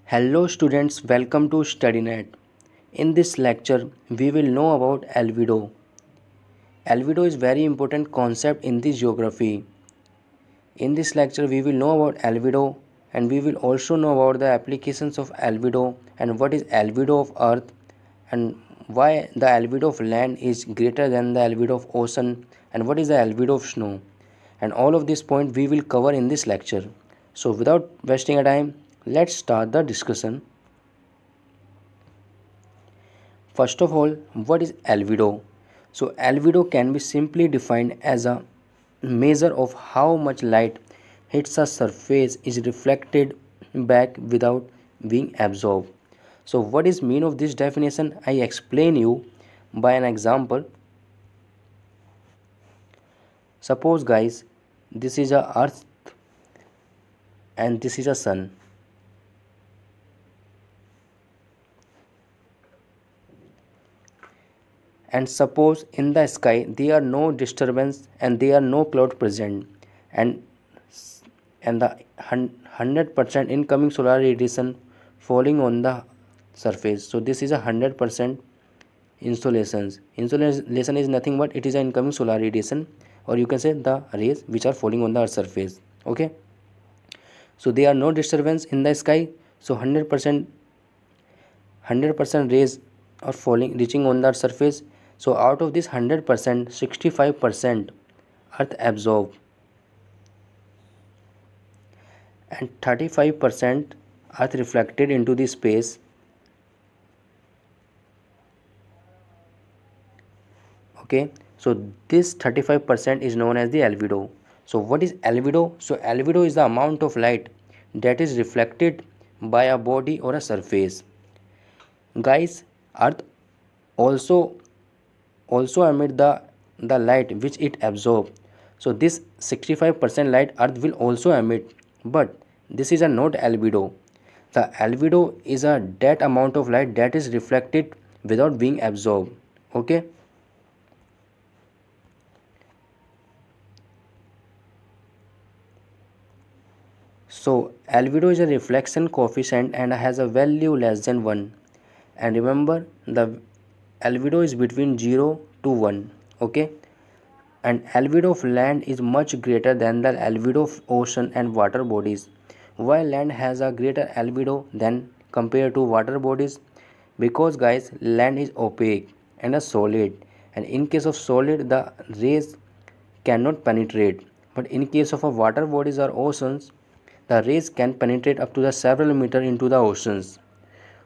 Hello students, welcome to StudyNet. In this lecture, we will know about albedo. Albedo is very important concept in the geography. In this lecture, we will know about albedo and we will also know about the applications of albedo and what is albedo of earth and why the albedo of land is greater than the albedo of ocean and what is the albedo of snow. And all of these points we will cover in this lecture. So without wasting a time, let's start the discussion. First of all, what is albedo? So, albedo can be simply defined as a measure of how much light hits a surface is reflected back without being absorbed. So, what is mean of this definition? I explain you by an example. Suppose, guys, this is a earth and this is a sun. And suppose in the sky there are no disturbance and there are no cloud present and the 100% incoming solar radiation falling on the surface. So this is a 100% insolations. Insolation is nothing but it is an incoming solar radiation, or you can say the rays which are falling on the earth surface. Okay, so there are no disturbance in the sky, so 100% rays are falling reaching on the surface. So out of this 100%, 65% earth absorb and 35% earth reflected into the space. Okay, so this 35% is known as the albedo. So what is albedo? So albedo is the amount of light that is reflected by a body or a surface. Guys, earth also emit the light which it absorb. So this 65% light earth will also emit, but this is a not albedo. The albedo is a that amount of light that is reflected without being absorbed. Okay, so albedo is a reflection coefficient and has a value less than 1. And remember, the albedo is between 0 to 1. Okay, and albedo of land is much greater than the albedo of ocean and water bodies. Why land has a greater albedo than compared to water bodies? Because guys, land is opaque and a solid, and in case of solid the rays cannot penetrate, but in case of a water bodies or oceans the rays can penetrate up to the several meter into the oceans.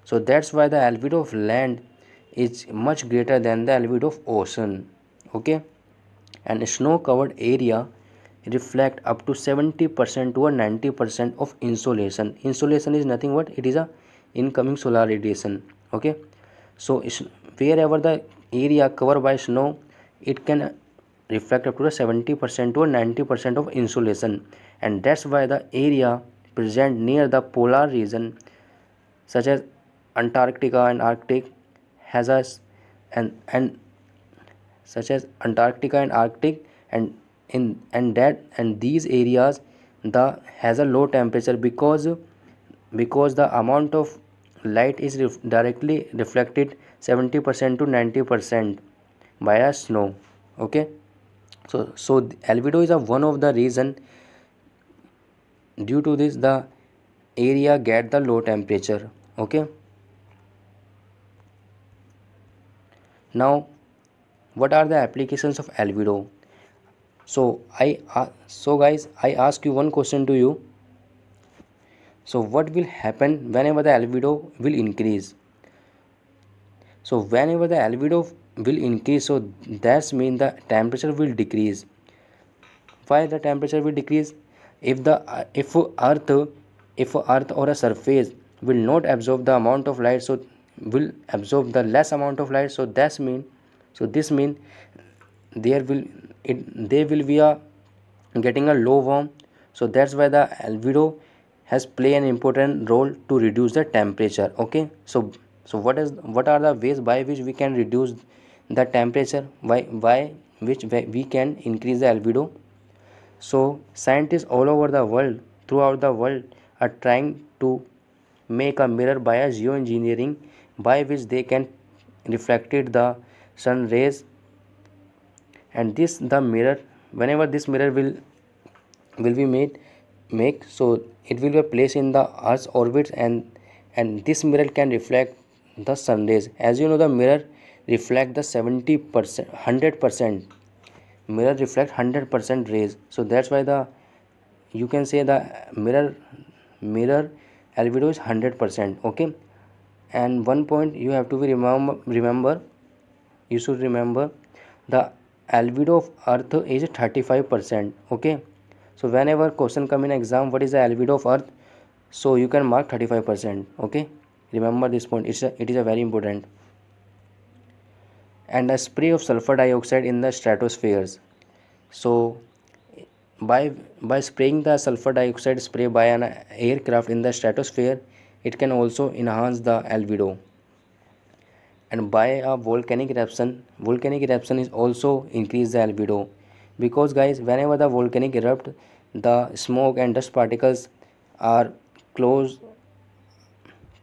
So that's why the albedo of land is much greater than the albedo of ocean. Okay, and snow covered area reflect up to 70% to a 90% of insolation. Insolation is nothing but it is a incoming solar radiation. Okay, so wherever the area covered by snow, it can reflect up to the 70% to a 90% of insolation, and that's why the area present near the polar region such as Antarctica and Arctic has a and such as Antarctica and Arctic, and in these areas the has a low temperature because the amount of light is directly reflected 70% to 90% via snow. Okay, so albedo is a one of the reason. Due to this the area get the low temperature. Okay, now what are the applications of albedo? So so guys, I ask you one question to you. So what will happen whenever the albedo will increase? So whenever the albedo will increase, so that's mean the temperature will decrease. Why the temperature will decrease? If the if earth or a surface will not absorb the amount of light, so will absorb the less amount of light, so that's mean, so this mean there will there will be a getting a low warm. So that's why the albedo has play an important role to reduce the temperature. Okay, so what are the ways by which we can reduce the temperature, why which way we can increase the albedo? So scientists all over the world, throughout the world, are trying to make a mirror by a geoengineering by which they can reflected the sun rays, and this the mirror, whenever this mirror will be made make, so it will be placed in the earth's orbit, and this mirror can reflect the sun rays. As you know, the mirror reflect the 70%, 100%, mirror reflect 100% rays. So that's why the, you can say the mirror albedo is 100%. Okay, and one point you have to be remember, you should remember, the albedo of earth is 35%. Okay, so whenever question come in exam, what is the albedo of earth, so you can mark 35%. Okay, remember this point, it is a very important. And a spray of sulfur dioxide in the stratospheres. So by spraying the sulfur dioxide spray by an aircraft in the stratosphere, it can also enhance the albedo. And by a volcanic eruption is also increase the albedo, because guys, whenever the volcanic erupt, the smoke and dust particles are close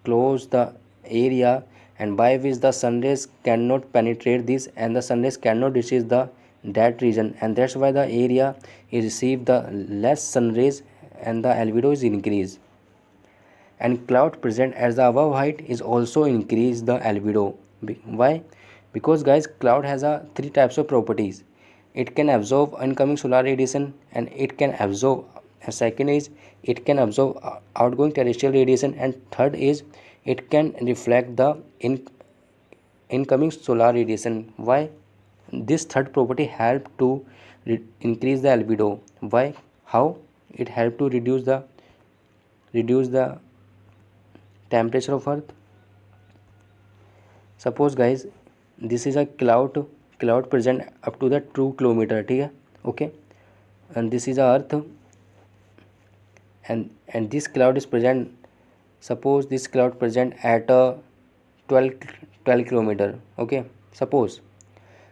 the area, and by which the sun rays cannot penetrate this, and the sun rays cannot reach the that region, and that's why the area is receive the less sun rays, and the albedo is increased. And cloud present at the above height is also increase the albedo. Why? Because guys, cloud has a three types of properties. It can absorb incoming solar radiation, and it can absorb, second is it can absorb outgoing terrestrial radiation, and third is it can reflect the incoming solar radiation. Why? This third property help to increase the albedo. Why? How? It help to reduce the temperature of earth. Suppose guys, this is a cloud present up to the 2 kilometer, ठीक है. Okay, and this is a earth, and this cloud is present, suppose this cloud present at a 12 kilometer. Okay, suppose.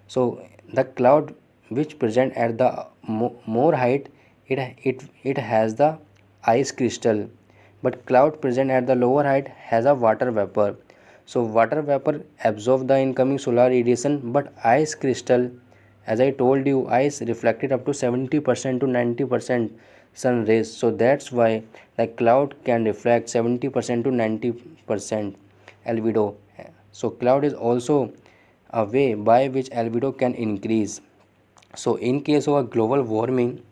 So the cloud which present at the more height, it has the ice crystal, but cloud present at the lower height has a water vapor. So water vapor absorb the incoming solar radiation, but ice crystal, as I told you, ice reflected up to 70% to 90% sun rays. So that's why the cloud can reflect 70% to 90% albedo. So cloud is also a way by which albedo can increase. So in case of a global warming,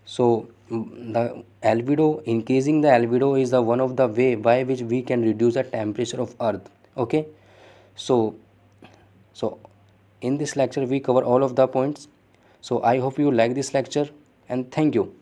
so the albedo, increasing the albedo is the one of the way by which we can reduce the temperature of earth. Okay, so in this lecture we cover all of the points. So I hope you like this lecture, and thank you.